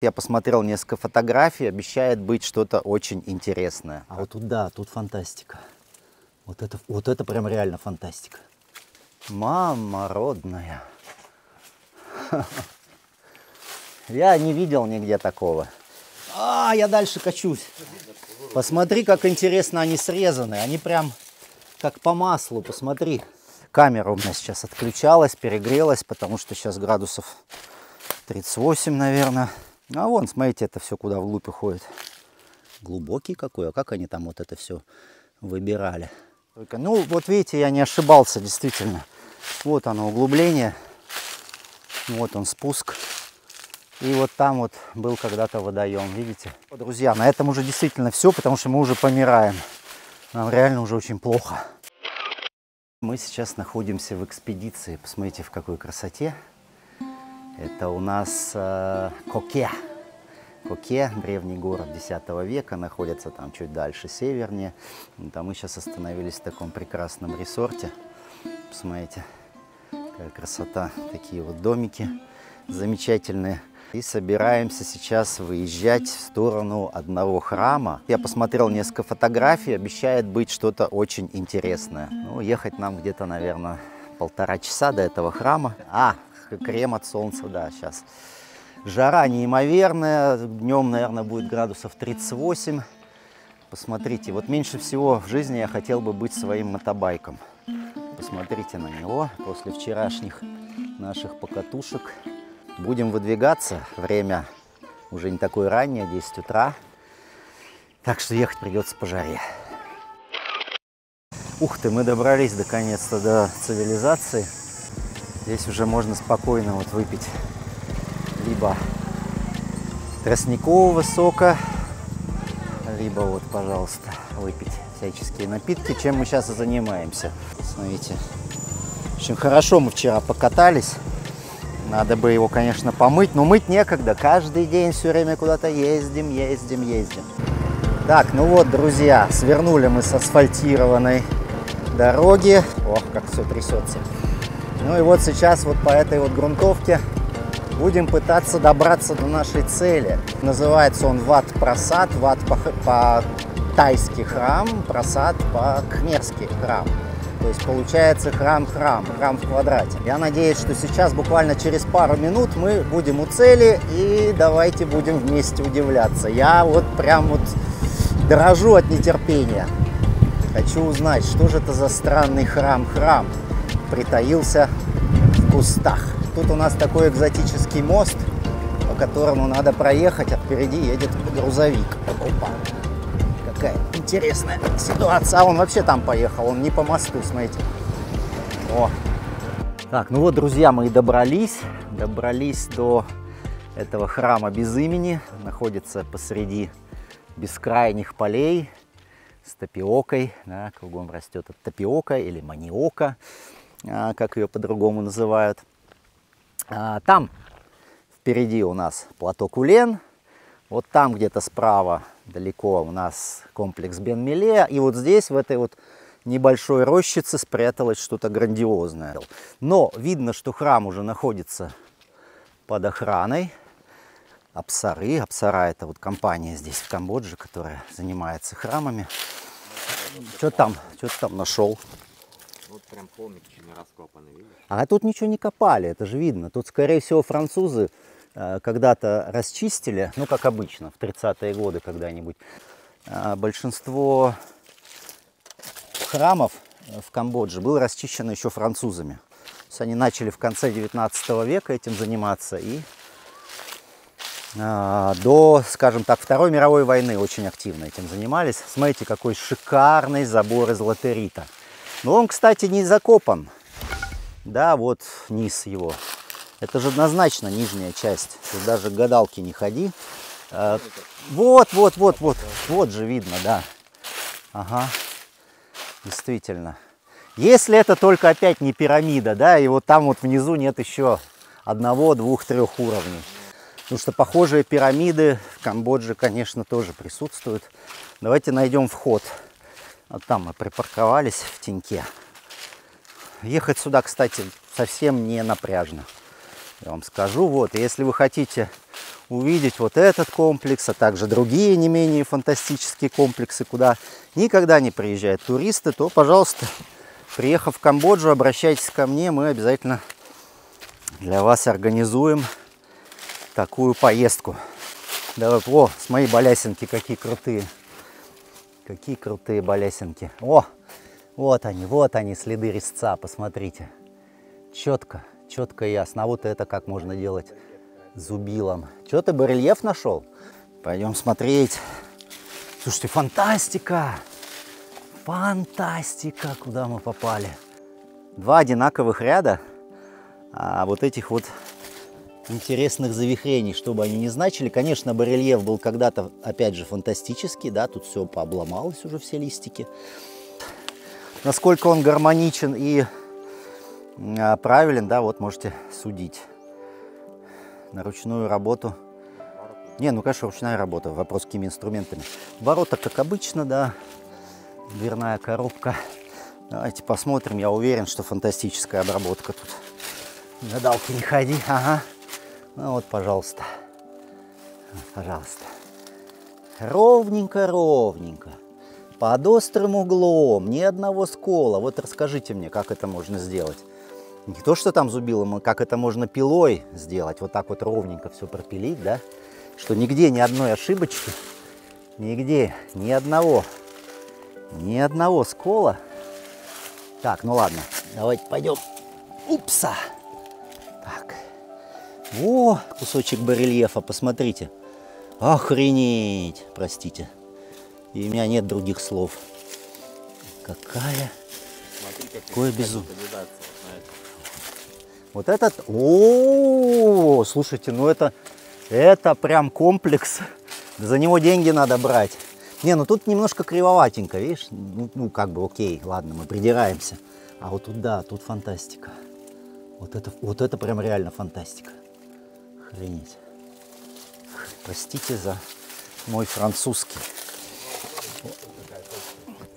Я посмотрел несколько фотографий, обещает быть что-то очень интересное. А вот тут, да, тут фантастика. Вот это прям реально фантастика. Мама родная. Я не видел нигде такого. Я дальше качусь. Посмотри, как интересно они срезаны. Они прям как по маслу, посмотри. Камера у меня сейчас отключалась, перегрелась, потому что сейчас градусов 38, наверное. А вон, смотрите, это все куда вглубь уходит. Глубокий какой, а как они там вот это все выбирали. Ну, вот видите, я не ошибался, действительно. Вот оно углубление, вот он спуск. И вот там вот был когда-то водоем, видите? Друзья, на этом уже действительно все, потому что мы уже помираем. Нам реально уже очень плохо. Мы сейчас находимся в экспедиции. Посмотрите, в какой красоте. Это у нас Коке. Коке, древний город X века, находится там чуть дальше, севернее. Там мы сейчас остановились в таком прекрасном ресорте. Посмотрите, какая красота. Такие вот домики замечательные. И собираемся сейчас выезжать в сторону одного храма. Я посмотрел несколько фотографий, обещает быть что-то очень интересное. Ну, ехать нам где-то, наверное, 1,5 часа до этого храма. Крем от солнца, да, сейчас. Жара неимоверная, днем, наверное, будет градусов 38. Посмотрите, вот меньше всего в жизни я хотел бы быть своим мотобайком. Посмотрите на него после вчерашних наших покатушек. Будем выдвигаться, время уже не такое раннее, 10 утра. Так что ехать придется по жаре. Ух ты, мы добрались наконец-то до цивилизации. Здесь уже можно спокойно вот выпить либо тростникового сока, либо вот, пожалуйста, выпить всяческие напитки, чем мы сейчас и занимаемся. Смотрите, очень хорошо мы вчера покатались. Надо бы его, конечно, помыть, но мыть некогда. Каждый день все время куда-то ездим. Так, ну вот, друзья, свернули мы с асфальтированной дороги. Ох, как все трясется. Ну и вот сейчас вот по этой вот грунтовке будем пытаться добраться до нашей цели. Называется он Ват Прасад. Ват по-тайски храм, Прасад по-кхмерски храм. То есть получается храм в квадрате. Я надеюсь, что сейчас буквально через пару минут мы будем у цели и давайте будем вместе удивляться. Я вот прям вот дрожу от нетерпения. Хочу узнать, что же это за странный храм притаился в кустах. Тут у нас такой экзотический мост, по которому надо проехать, а впереди едет грузовик. Опа! Какая интересная ситуация. А он вообще там поехал, он не по мосту, смотрите. О. Так, ну вот, друзья, мы и добрались до этого храма без имени. Находится посреди бескрайних полей с тапиокой. Да, кругом растет тапиока или маниока, как ее по-другому называют. Там впереди у нас плато Кулен. Вот там где-то справа далеко у нас комплекс Бен-Меле. И вот здесь, в этой вот небольшой рощице, спряталось что-то грандиозное. Но видно, что храм уже находится под охраной. Апсары. Апсара — это вот компания здесь, в Камбодже, которая занимается храмами. Что ты там нашел? Вот прям холмик еще не раскопанный, видишь? А тут ничего не копали, это же видно. Тут, скорее всего, французы когда-то расчистили, ну, как обычно, в 30-е годы когда-нибудь. Большинство храмов в Камбодже было расчищено еще французами. То есть они начали в конце 19 века этим заниматься и до, скажем так, Второй мировой войны очень активно этим занимались. Смотрите, какой шикарный забор из латерита. Но он, кстати, не закопан. Да, вот низ его. Это же однозначно нижняя часть. Тут даже к гадалке не ходи. Вот же видно, да. Ага, действительно. Если это только опять не пирамида, да, и вот там вот внизу нет еще 1, 2, 3 уровней. Потому что похожие пирамиды в Камбодже, конечно, тоже присутствуют. Давайте найдем вход. Вот там мы припарковались в теньке. Ехать сюда, кстати, совсем не напряжно. Я вам скажу, вот, если вы хотите увидеть вот этот комплекс, а также другие не менее фантастические комплексы, куда никогда не приезжают туристы, то, пожалуйста, приехав в Камбоджу, обращайтесь ко мне, мы обязательно для вас организуем такую поездку. Давай, о, с моей балясинки какие крутые. Какие крутые балясинки. О, вот они, следы резца, посмотрите. Четко, четко и ясно. А вот это как можно делать зубилом. Что ты барельеф нашел? Пойдем смотреть. Слушайте, фантастика! Фантастика! Куда мы попали? Два одинаковых ряда, а вот этих вот интересных завихрений, чтобы они не значили. Конечно, барельеф был когда-то, опять же, фантастический, да, тут все пообломалось уже, все листики. Насколько он гармоничен и правилен, да, вот можете судить. На ручную работу. Не, ну, конечно, ручная работа. Вопрос, какими инструментами. Ворота, как обычно, да. Дверная коробка. Давайте посмотрим. Я уверен, что фантастическая обработка тут. Гадалки не ходи. Ага. Ну вот, пожалуйста. Пожалуйста. Ровненько, ровненько. Под острым углом. Ни одного скола. Вот расскажите мне, как это можно сделать. Не то, что там зубилом, а как это можно пилой сделать. Вот так вот ровненько все пропилить, да? Что нигде ни одной ошибочки. Нигде ни одного скола. Так, ну ладно. Давайте пойдем. Упса. Так. О, кусочек барельефа, посмотрите. Охренеть. Простите. И у меня нет других слов. Какое безумие. Вот этот, о, слушайте, ну это прям комплекс. За него деньги надо брать. Не, ну тут немножко кривоватенько, видишь? Ну как бы окей, ладно, мы придираемся. А вот тут, да, тут фантастика. Вот это прям реально фантастика. Охренеть. Простите за мой французский.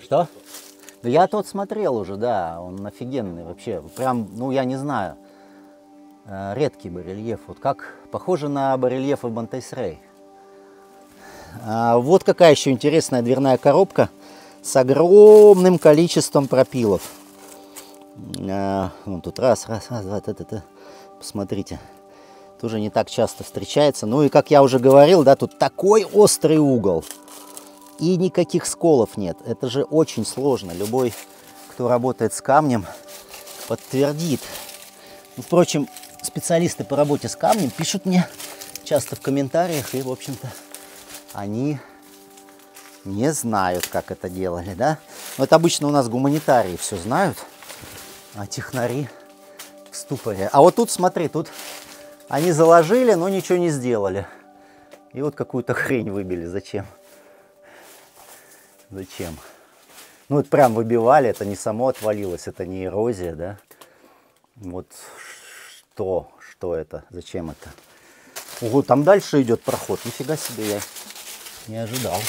Что? Да я тот смотрел уже, да, он офигенный вообще. Прям, ну я не знаю. Редкий барельеф, вот как похоже на барельефы Бантайсрей. Вот какая еще интересная дверная коробка с огромным количеством пропилов. Вон тут раз, два, посмотрите, тоже не так часто встречается. Ну и как я уже говорил, да, тут такой острый угол и никаких сколов нет. Это же очень сложно. Любой, кто работает с камнем, подтвердит. Ну, впрочем, специалисты по работе с камнем пишут мне часто в комментариях, и, в общем-то, они не знают, как это делали, да? Но это обычно у нас гуманитарии все знают, а технари в ступоре. А вот тут, смотри, тут они заложили, но ничего не сделали. И вот какую-то хрень выбили. Зачем? Зачем? Ну, это прям выбивали, это не само отвалилось, это не эрозия, да? Вот что это? Зачем это? Ого, там дальше идет проход. Нифига себе, я не ожидал.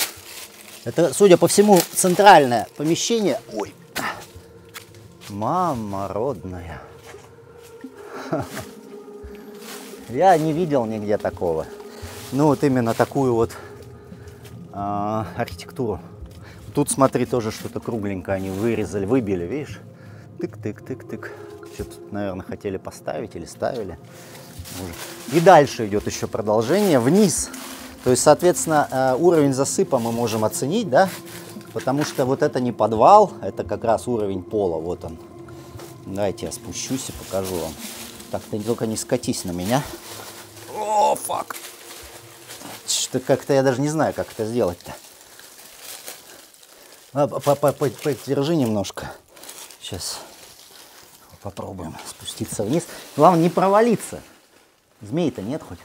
Это, судя по всему, центральное помещение. Ой, мама родная. Я не видел нигде такого. Ну, вот именно такую вот архитектуру. Тут, смотри, тоже что-то кругленькое они вырезали, выбили, видишь? Тык-тык-тык-тык. Что-то, наверное, хотели поставить или ставили. И дальше идет еще продолжение вниз. То есть, соответственно, уровень засыпа мы можем оценить, да? Потому что вот это не подвал, это как раз уровень пола. Вот он. Давайте я спущусь и покажу вам. Так, ты только не скатись на меня. О, фак. Что как-то я даже не знаю, как это сделать-то. Подержи немножко. Сейчас попробуем спуститься вниз. Главное не провалиться. Змей-то нет хоть?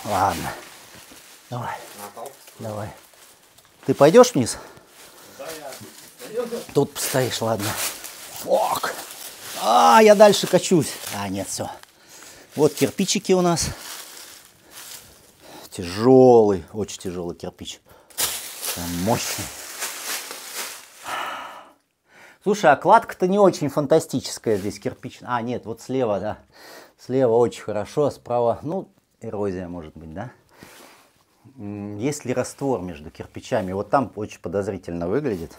Ладно. Давай. Давай. Ты пойдешь вниз? Да, я. Тут постоишь, ладно. Фок. Я дальше качусь. Нет, все. Вот кирпичики у нас. Тяжелый, очень тяжелый кирпич. Мощный. Слушай, а кладка-то не очень фантастическая здесь, кирпичная. Нет, вот слева, да. Слева очень хорошо, справа, ну, Эрозия может быть, да? Есть ли раствор между кирпичами? Вот там очень подозрительно выглядит.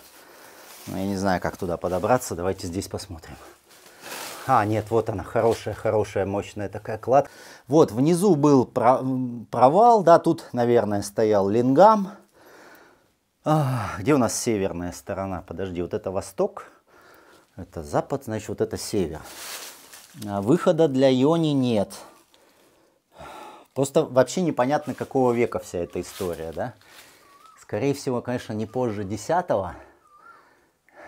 Но я не знаю, как туда подобраться. Давайте здесь посмотрим. А, нет, вот она, хорошая, мощная такая кладка. Вот, внизу был провал, да, тут, наверное, стоял лингам. Где у нас северная сторона? Подожди, вот это восток, это запад, значит, вот это север. Выхода для Йони нет. Просто вообще непонятно, какого века вся эта история, да? Скорее всего, конечно, не позже 10-го.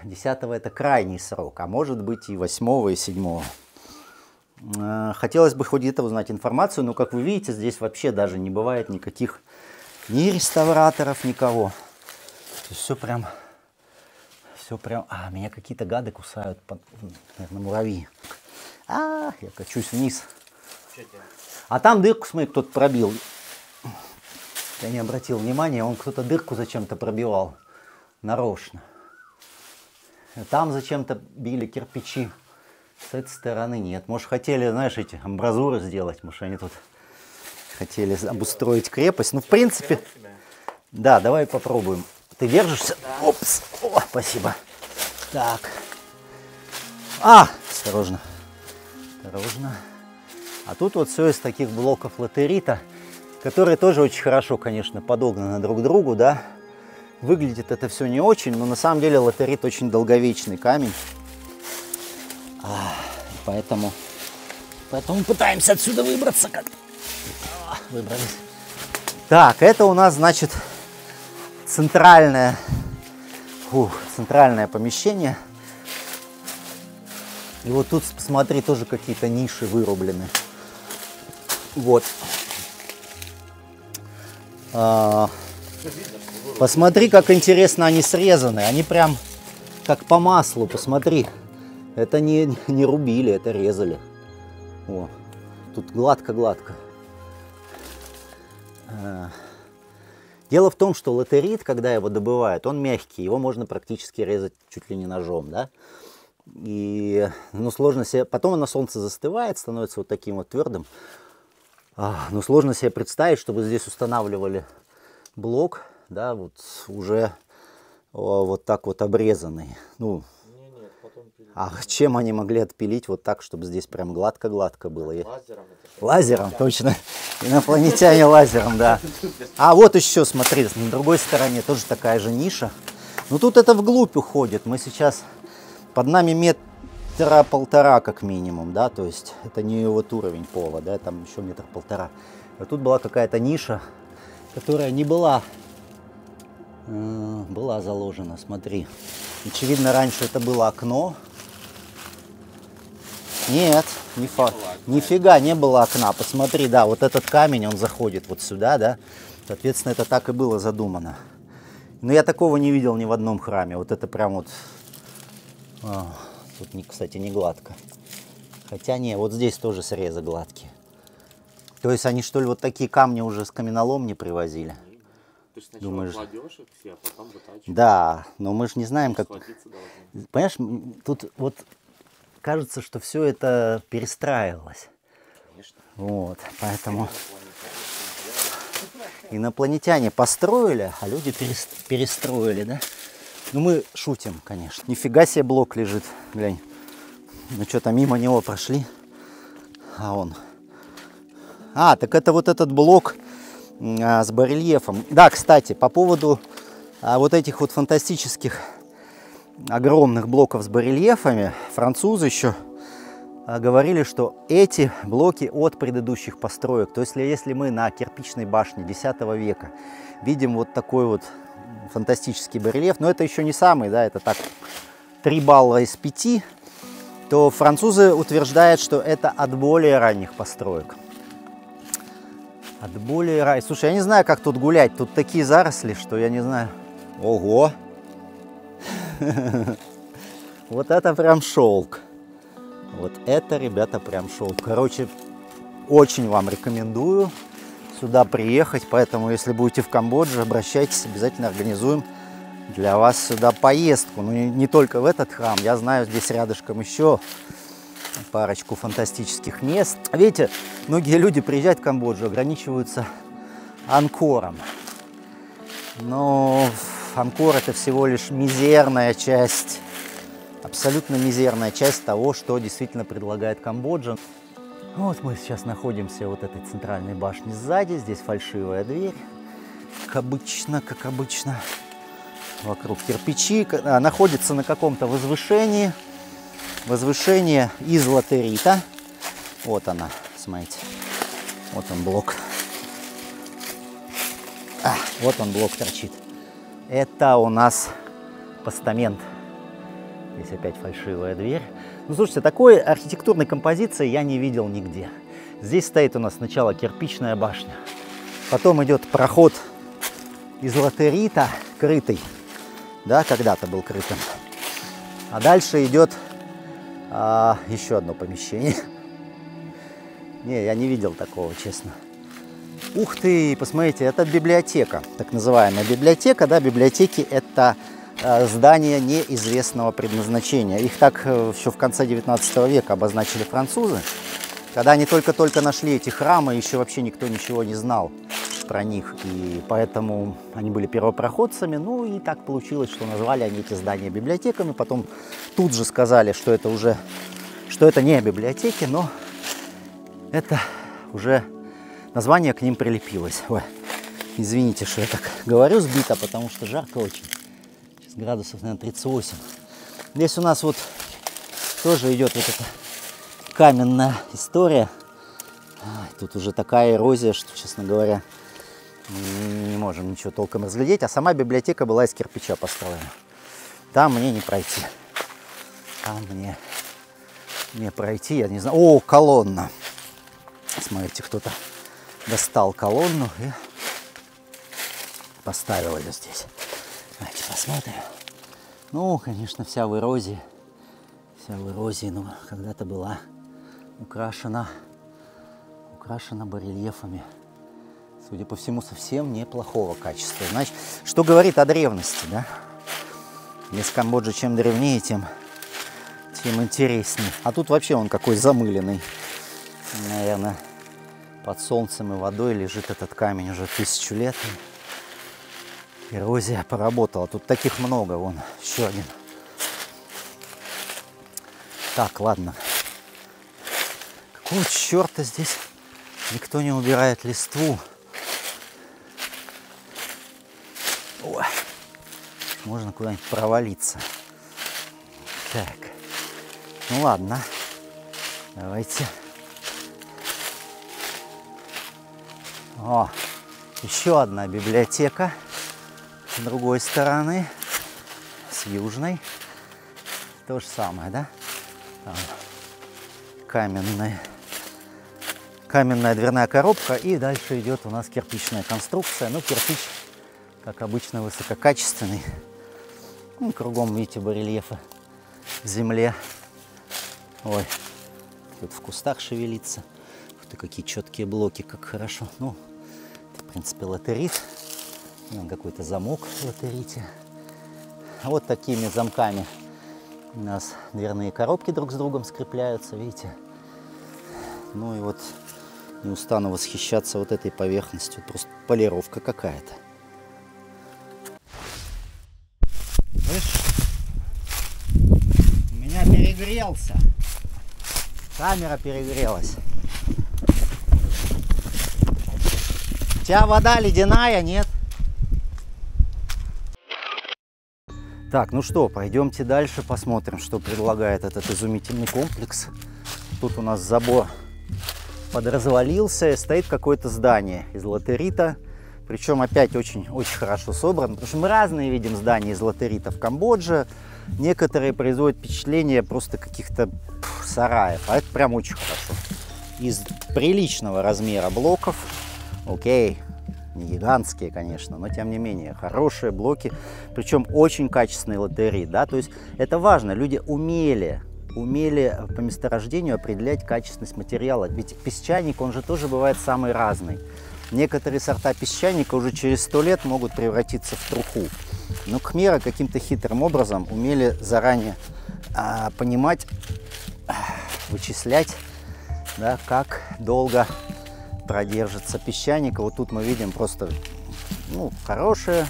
10-го это крайний срок, а может быть и 8-го, и 7-го. Хотелось бы хоть где-то узнать информацию, но, как вы видите, здесь вообще даже не бывает никаких ни реставраторов, никого. То есть все прям... А, меня какие-то гады кусают, наверное, муравьи. Я качусь вниз. А там дырку, смотри, кто-то пробил. Я не обратил внимания, он кто-то дырку зачем-то пробивал. Нарочно. Там зачем-то били кирпичи. С этой стороны нет. Может, хотели, знаешь, эти амбразуры сделать. Может, они тут хотели обустроить крепость. Ну, в принципе... Да, давай попробуем. Ты держишься? Да. Опс. О, спасибо. Так. Осторожно. Осторожно. А тут вот все из таких блоков латерита, которые тоже очень хорошо, конечно, подогнаны друг к другу, да. Выглядит это все не очень, но на самом деле латерит очень долговечный камень. Поэтому пытаемся отсюда выбраться как-то. Выбрались. Так, это у нас, значит, центральное помещение. И вот тут, посмотри, тоже какие-то ниши вырублены. Вот. Посмотри, как интересно они срезаны. Они прям как по маслу, посмотри. Это не рубили, это резали. О, тут гладко-гладко. Дело в том, что латерит, когда его добывают, он мягкий. Его можно практически резать чуть ли не ножом, да? И, сложно себе... Потом он на солнце застывает, становится вот таким вот твердым. Но сложно себе представить, чтобы здесь устанавливали блок, да, вот уже вот так вот обрезанный. Чем они могли отпилить вот так, чтобы здесь прям гладко-гладко было? Лазером, точно. Инопланетяне лазером, да. А вот еще, смотри, на другой стороне тоже такая же ниша. Ну тут это вглубь уходит. Мы сейчас... Под нами 1,5 метра как минимум, да, то есть это не вот уровень пола, да, там еще 1,5 метра. А тут была какая-то ниша, которая не была заложена, смотри. Очевидно, раньше это было окно. Нет, нифига не было окна. Посмотри, да, вот этот камень, он заходит вот сюда, да. Соответственно, это так и было задумано. Но я такого не видел ни в одном храме. Вот это прям вот... Тут, кстати, не гладко. Хотя не, вот здесь тоже срезы гладкие. То есть они, что ли, вот такие камни уже с каменоломни привозили? Ты же сначала кладешь их все, а потом вытачиваешь. Да, но мы же не знаем, как... Понимаешь, тут вот кажется, что все это перестраивалось. Конечно. Вот, поэтому... Инопланетяне построили, а люди перестроили, да? Ну, мы шутим, конечно. Нифига себе блок лежит, глянь. Ну, что-то мимо него прошли. Так это вот этот блок с барельефом. Да, кстати, по поводу вот этих вот фантастических огромных блоков с барельефами, французы еще говорили, что эти блоки от предыдущих построек. То есть, если мы на кирпичной башне X века видим вот такой вот фантастический барельеф, но это еще не самый, да, это так 3 балла из 5, то французы утверждают, что это от более ранних построек. От более ранних. Слушай, я не знаю, как тут гулять, тут такие заросли, что я не знаю. Ого! Вот это прям шелк. Вот это, ребята, прям шелк. Короче, очень вам рекомендую сюда приехать, поэтому если будете в Камбодже, обращайтесь, обязательно организуем для вас сюда поездку. Ну, не только в этот храм, я знаю, здесь рядышком еще парочку фантастических мест. Видите, многие люди приезжают в Камбоджу, ограничиваются Анкором. Но Анкор — это всего лишь мизерная часть, абсолютно мизерная часть того, что действительно предлагает Камбоджа. Вот мы сейчас находимся в вот этой центральной башне сзади. Здесь фальшивая дверь, как обычно. Вокруг кирпичи. Находится на каком-то возвышении. Возвышение из латерита. Вот она, смотрите. Вот он блок. Вот он блок торчит. Это у нас постамент. Здесь опять фальшивая дверь. Ну, слушайте, такой архитектурной композиции я не видел нигде. Здесь стоит у нас сначала кирпичная башня. Потом идет проход из латерита, крытый. Да, когда-то был крытым. А дальше идет еще одно помещение. Не, я не видел такого, честно. Ух ты, посмотрите, это библиотека, так называемая библиотека. Да, библиотеки — это здания неизвестного предназначения. Их так еще в конце 19 века обозначили французы. Когда они только-только нашли эти храмы, еще вообще никто ничего не знал про них, и поэтому они были первопроходцами. Ну и так получилось, что назвали они эти здания библиотеками. Потом тут же сказали, что это не библиотеки, но это уже название к ним прилепилось. Ой, извините, что я так говорю сбито, потому что жарко очень. Сейчас градусов, наверное, 38. Здесь у нас вот тоже идет вот эта каменная история. Тут уже такая эрозия, что, честно говоря, не можем ничего толком разглядеть. А сама библиотека была из кирпича построена. Там мне не пройти. Там мне не пройти, я не знаю. О, колонна! Смотрите, кто-то достал колонну и поставил ее здесь. Давайте посмотрим. Ну, конечно, вся в эрозии. Но когда-то была украшена барельефами. Судя по всему, совсем неплохого качества. Значит, что говорит о древности, да? Если Камбоджа чем древнее, тем интереснее. А тут вообще он какой замыленный. Наверное, под солнцем и водой лежит этот камень уже 1000 лет. Эрозия поработала. Тут таких много. Вон, еще один. Так, ладно. Какого черта здесь никто не убирает листву? Ой, можно куда-нибудь провалиться. Так, ну ладно, давайте. О, еще одна библиотека с другой стороны, с южной. То же самое, да? Там каменная дверная коробка, и дальше идет у нас кирпичная конструкция. Ну, кирпич, как обычно, высококачественный. Ну, кругом, видите, барельефы в земле. Ой, тут в кустах шевелится. Ух ты, какие четкие блоки, как хорошо. Ну, это, в принципе, латерит. Какой-то замок в латерите. Вот такими замками у нас дверные коробки друг с другом скрепляются, видите. Ну и вот не устану восхищаться вот этой поверхностью. Просто полировка какая-то. Слышь, у меня перегрелся. Камера перегрелась. У тебя вода ледяная, нет? Так, ну что, пойдемте дальше, посмотрим, что предлагает этот изумительный комплекс. Тут у нас забор подразвалился, и стоит какое-то здание из латерита. Причем опять очень хорошо собрано, потому что мы разные видим здания из латерита в Камбодже. Некоторые производят впечатление просто каких-то сараев, а это прям очень хорошо. Из приличного размера блоков, окей, не гигантские, конечно, но тем не менее хорошие блоки, причем очень качественный латерит, да, то есть это важно, люди умели по месторождению определять качественность материала, ведь песчаник, он же тоже бывает самый разный. Некоторые сорта песчаника уже через 100 лет могут превратиться в труху. Но khmerы каким-то хитрым образом умели заранее понимать, вычислять, да, как долго продержится песчаник. Вот тут мы видим просто, ну, хорошие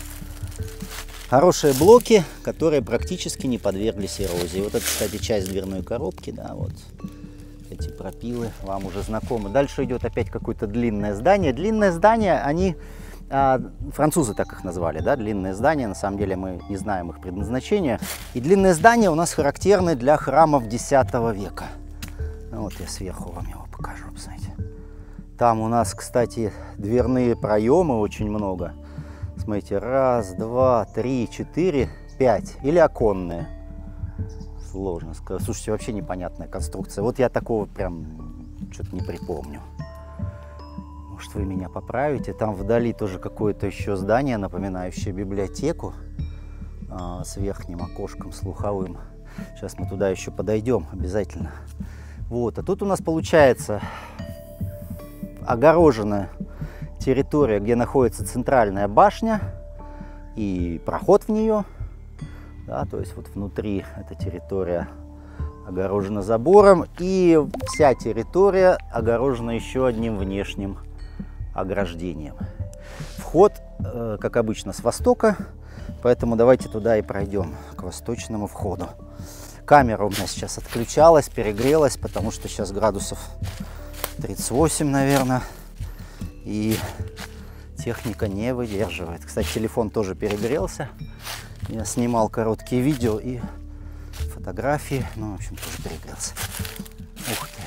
блоки, которые практически не подверглись эрозии. Вот это, кстати, часть дверной коробки, да, вот эти пропилы вам уже знакомы. Дальше идет опять какое-то длинное здание. Длинное здание, они, французы так их назвали, да, длинные здания. На самом деле мы не знаем их предназначения. И длинные здания у нас характерны для храмов X века. Ну, вот я сверху вам его покажу, посмотрите. Там у нас, кстати, дверные проемы очень много. Смотрите, 1, 2, 3, 4, 5. Или оконные. Сложно сказать. Слушайте, вообще непонятная конструкция. Вот я такого прям что-то не припомню. Может, вы меня поправите. Там вдали тоже какое-то еще здание, напоминающее библиотеку, с верхним окошком слуховым. Сейчас мы туда еще подойдем обязательно. Вот. А тут у нас получается огороженная территория, где находится центральная башня и проход в нее. Да, то есть вот внутри эта территория огорожена забором, и вся территория огорожена еще одним внешним ограждением. Вход, как обычно, с востока, поэтому давайте туда и пройдем, к восточному входу. Камера у меня сейчас отключалась, перегрелась, потому что сейчас градусов 38, наверное, и техника не выдерживает. Кстати, телефон тоже перегрелся. Я снимал короткие видео и фотографии, ну, в общем, тоже перегрелся. Ух ты!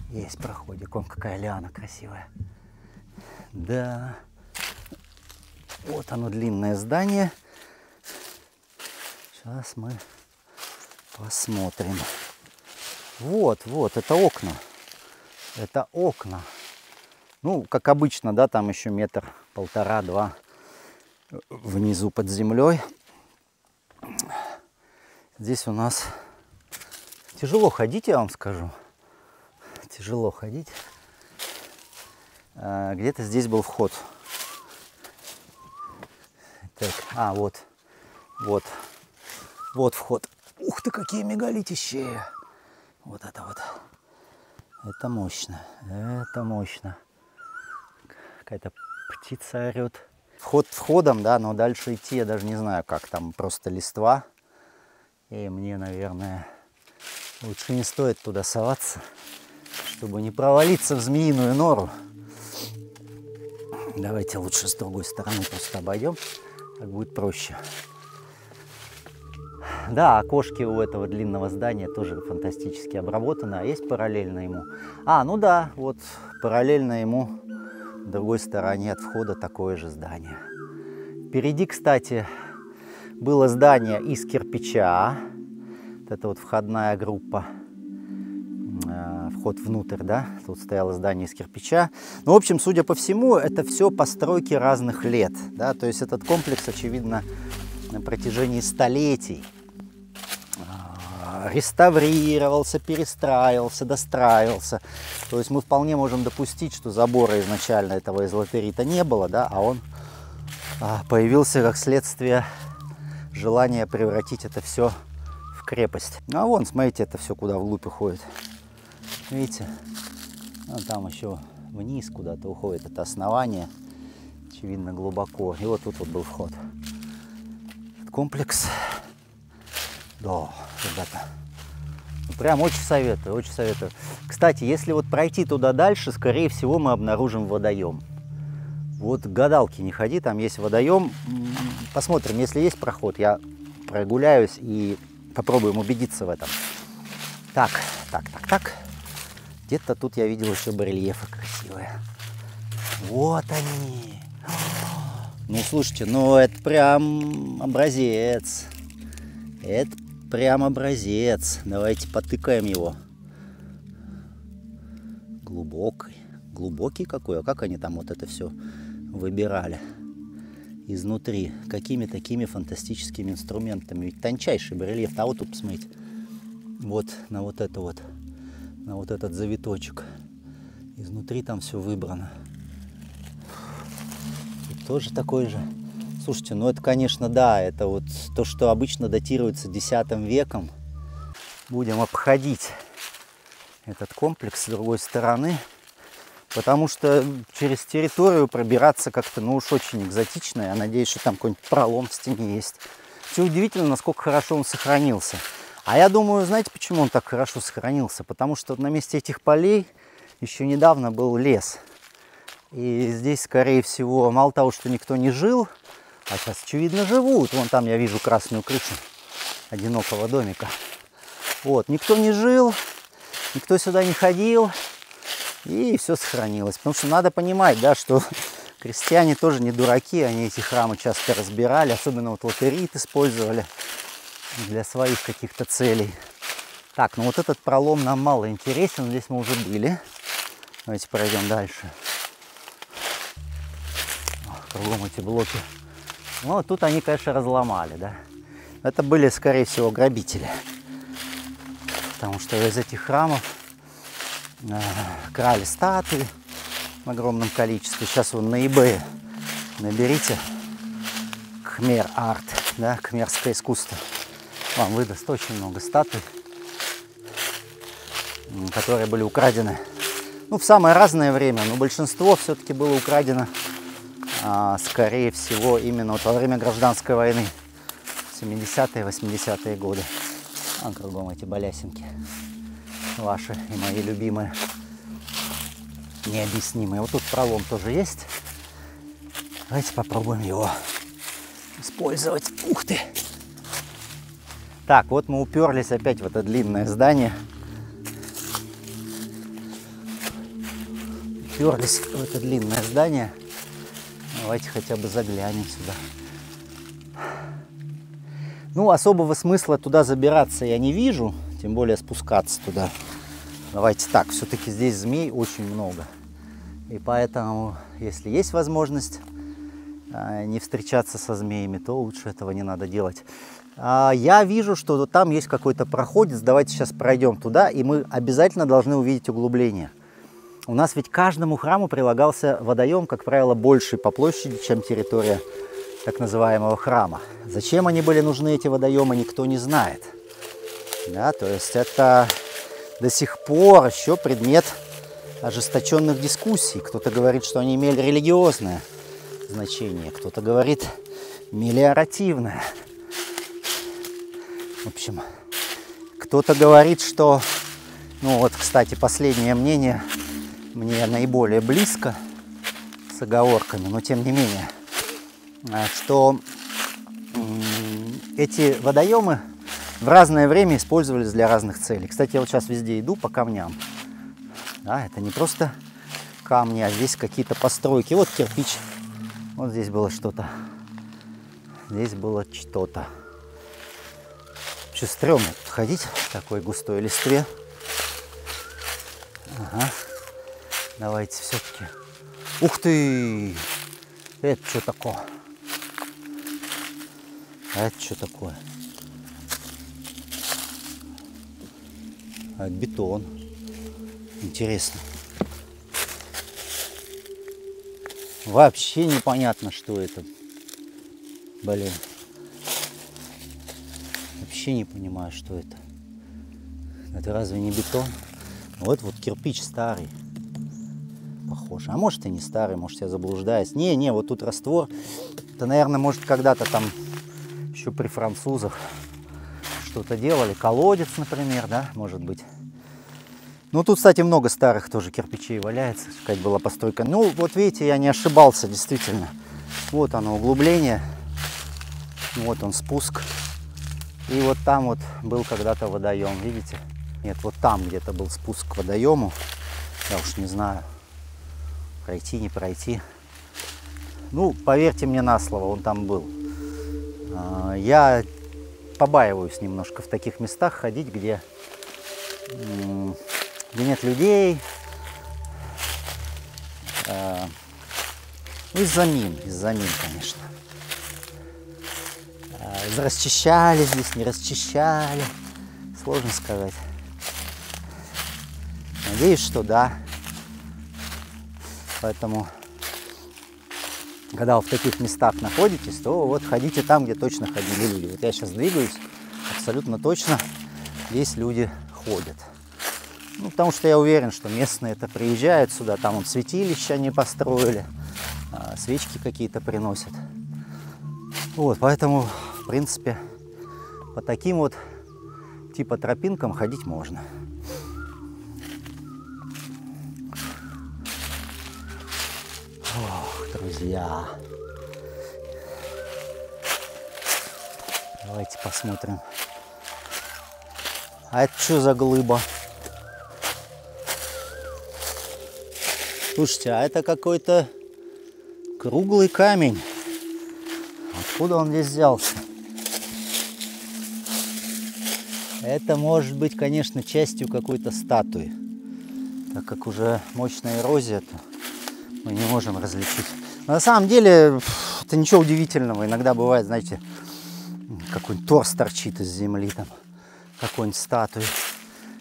Есть проходик, вон какая лиана красивая. Да. Вот оно, длинное здание. Сейчас мы посмотрим. Вот, это окна. Это окна. Ну, как обычно, да, там еще 1,5–2 метра внизу под землей. Здесь у нас тяжело ходить, я вам скажу. Тяжело ходить. Где-то здесь был вход. Так, вот вход. Ух ты, какие мегалитищи! Вот это вот. Это мощно. Это мощно. Какая-то птица орет. Вход входом, да, но дальше идти я даже не знаю как. Там просто листва. И мне, наверное, лучше не стоит туда соваться, чтобы не провалиться в змеиную нору. Давайте лучше с другой стороны просто обойдем. Так будет проще. Да, окошки у этого длинного здания тоже фантастически обработаны. А есть параллельно ему? Ну да, вот параллельно ему в другой стороне от входа такое же здание. Впереди, кстати, было здание из кирпича. Вот это вот входная группа. Вход внутрь, да, тут стояло здание из кирпича. Ну, в общем, судя по всему, это все постройки разных лет, да, то есть этот комплекс, очевидно, на протяжении столетий реставрировался, перестраивался, достраивался. То есть мы вполне можем допустить, что забора изначально этого изолатерита не было, да, а он появился как следствие желания превратить это все в крепость. А вон, смотрите, это все куда вглубь уходит. Видите? Там еще вниз куда-то уходит это основание. Очевидно, глубоко. И вот тут вот был вход. Этот комплекс. Да, ребята. Прям очень советую, очень советую. Кстати, если вот пройти туда дальше, скорее всего, мы обнаружим водоем. Вот к гадалке не ходи, там есть водоем. Посмотрим, если есть проход, я прогуляюсь и попробуем убедиться в этом. Так. Где-то тут я видел еще барельефы красивые. Вот они. Ну, слушайте, ну это прям образец. Это прям образец. Давайте потыкаем его. Глубокий какой. А как они там вот это все выбирали изнутри? Какими такими фантастическими инструментами? Ведь тончайший барельеф. А вот тут, посмотрите. Вот на вот это вот. На вот этот завиточек. Изнутри там все выбрано. Тут тоже такой же. Слушайте, ну это, конечно, да, это вот то, что обычно датируется X веком. будем обходить этот комплекс с другой стороны, потому что через территорию пробираться как-то, ну уж очень экзотично. Я надеюсь, что там какой-нибудь пролом в стене есть. Все удивительно, насколько хорошо он сохранился. А я думаю, знаете, почему он так хорошо сохранился? Потому что на месте этих полей еще недавно был лес. И здесь, скорее всего, мало того, что никто не жил, а сейчас, очевидно, живут. Вон там я вижу красную крышу одинокого домика. Вот, никто не жил, никто сюда не ходил, и все сохранилось. Потому что надо понимать, да, что крестьяне тоже не дураки, они эти храмы часто разбирали, особенно вот латерит использовали для своих каких-то целей. Так, ну вот этот пролом нам мало интересен, здесь мы уже были. Давайте пройдем дальше. Кругом эти блоки. Ну, тут они, конечно, разломали, да. Это были, скорее всего, грабители. Потому что из этих храмов крали статуи в огромном количестве. Сейчас вон на eBay наберите Khmer Art, да, кхмерское искусство. Вам выдаст очень много статуй, которые были украдены, ну, в самое разное время, но большинство все-таки было украдено, скорее всего, именно вот во время гражданской войны, 70-е, 80-е годы. А кругом эти балясинки, ваши и мои любимые, необъяснимые. Вот тут пролом тоже есть. Давайте попробуем его использовать. Ух ты! Так, вот мы уперлись опять в это длинное здание. Уперлись в это длинное здание. Давайте хотя бы заглянем сюда. Ну, особого смысла туда забираться я не вижу, тем более спускаться туда. Давайте так, все-таки здесь змей очень много. И поэтому, если есть возможность не встречаться со змеями, то лучше этого не надо делать. Я вижу, что там есть какой-то проходец. Давайте сейчас пройдем туда, и мы обязательно должны увидеть углубление. У нас ведь к каждому храму прилагался водоем, как правило, больше по площади, чем территория так называемого храма. Зачем они были нужны, эти водоемы, никто не знает. Да, то есть это до сих пор еще предмет ожесточенных дискуссий. Кто-то говорит, что они имели религиозное значение, кто-то говорит мелиоративное. В общем, кто-то говорит, что, ну вот, кстати, последнее мнение мне наиболее близко, с оговорками, но тем не менее, что эти водоемы в разное время использовались для разных целей. Кстати, я вот сейчас везде иду по камням. Да, это не просто камни, а здесь какие-то постройки. Вот кирпич, вот здесь было что-то, здесь было что-то. Что стрёмно тут ходить в такой густой листве. Ага. Давайте все-таки. Ух ты! Это что такое? А это что такое? А это бетон. Интересно. Вообще непонятно, что это. Блин. Вообще не понимаю, что это. Это разве не бетон? Вот кирпич старый. Похоже. А может и не старый, может я заблуждаюсь. Не, вот тут раствор. Это, наверное, может когда-то там еще при французах что-то делали. Колодец, например, да, может быть. Ну, тут, кстати, много старых тоже кирпичей валяется. Какая была постройка. Ну, вот видите, я не ошибался, действительно. Вот оно, углубление. Вот он, спуск. И вот там вот был когда-то водоем, видите? Нет, вот там где-то был спуск к водоему. Я уж не знаю, пройти, не пройти. Ну, поверьте мне на слово, он там был. Я побаиваюсь немножко в таких местах ходить, где нет людей. Из-за мин, конечно. Расчищали здесь, не расчищали. Сложно сказать. Надеюсь, что да. Поэтому, когда вы в таких местах находитесь, то вот ходите там, где точно ходили люди. Вот я сейчас двигаюсь абсолютно точно здесь люди ходят. Ну, потому что я уверен, что местные-то приезжают сюда, там вот святилища они построили, свечки какие-то приносят. Вот, поэтому, в принципе, по таким вот типа тропинкам ходить можно. Ох, друзья. Давайте посмотрим. А это что за глыба? Слушайте, а это какой-то круглый камень. Откуда он здесь взялся? Это может быть, конечно, частью какой-то статуи. Так как уже мощная эрозия, то мы не можем различить. Но на самом деле, это ничего удивительного. Иногда бывает, знаете, какой-нибудь торс торчит из земли, там, какой-нибудь статуи.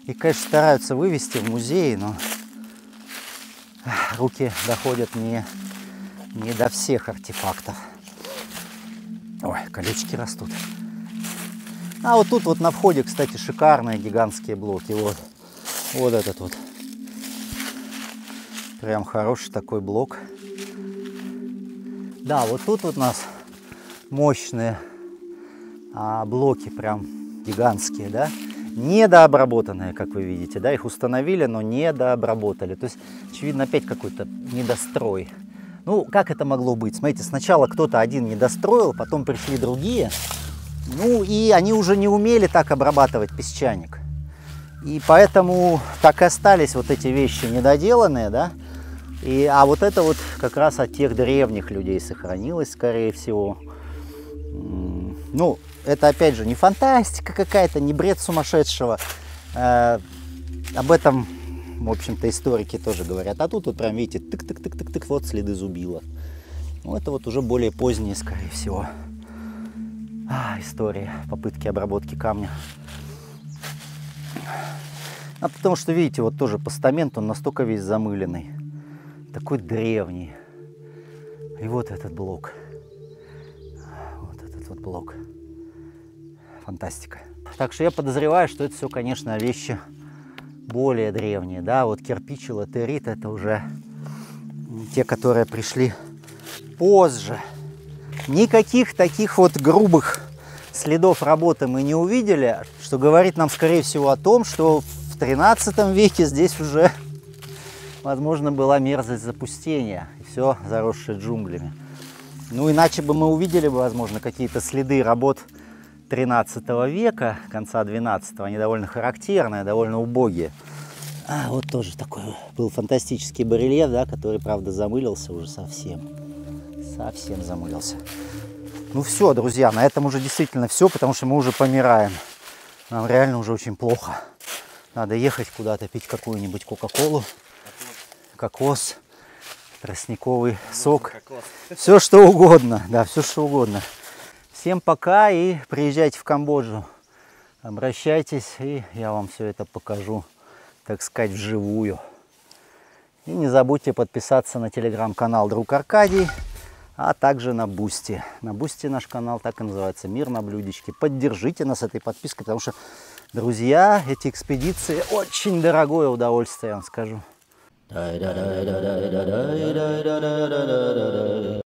И, конечно, стараются вывести в музей, но руки доходят не до всех артефактов. Ой, колечки растут. А вот тут вот на входе, кстати, шикарные гигантские блоки. Вот этот вот. Прям хороший такой блок. Да, вот тут вот у нас мощные блоки, прям гигантские, да. Недообработанные, как вы видите, да. Их установили, но недообработали. То есть, очевидно, опять какой-то недострой. Ну, как это могло быть? Смотрите, сначала кто-то один недостроил, потом пришли другие. Ну, и они уже не умели так обрабатывать песчаник. И поэтому так и остались вот эти вещи недоделанные, да. А вот это вот как раз от тех древних людей сохранилось, скорее всего. Ну, это опять же не фантастика какая-то, не бред сумасшедшего. Об этом, в общем-то, историки тоже говорят. А тут вот прям, видите, тык-тык-тык-тык-тык, вот следы зубила. Ну, это вот уже более поздние, скорее всего. История попытки обработки камня. Потому что, видите, вот тоже постамент, он настолько весь замыленный. Такой древний. И вот этот блок. Вот этот вот блок. Фантастика. Так что я подозреваю, что это все, конечно, вещи более древние. Да, вот кирпич и латерит — это уже те, которые пришли позже. Никаких таких вот грубых следов работы мы не увидели, что говорит нам, скорее всего, о том, что в 13 веке здесь уже, возможно, была мерзость запустения, и все заросшее джунглями. Ну, иначе бы мы увидели бы, возможно, какие-то следы работ 13 века, конца 12, они довольно характерные, довольно убогие. Вот тоже такой был фантастический барельеф, да, который, правда, замылился уже совсем. Совсем замылился. Ну все, друзья, на этом уже действительно все, потому что мы уже помираем. Нам реально уже очень плохо. Надо ехать куда-то, пить какую-нибудь кока-колу, кокос, тростниковый сок. Все что угодно, да, все что угодно. Всем пока и приезжайте в Камбоджу. Обращайтесь, и я вам все это покажу, так сказать, вживую. И не забудьте подписаться на телеграм-канал Друг Аркадий, а также на Бусти. На Бусти наш канал так и называется — Мир на блюдечке. Поддержите нас этой подпиской, потому что, друзья, эти экспедиции очень дорогое удовольствие, я вам скажу.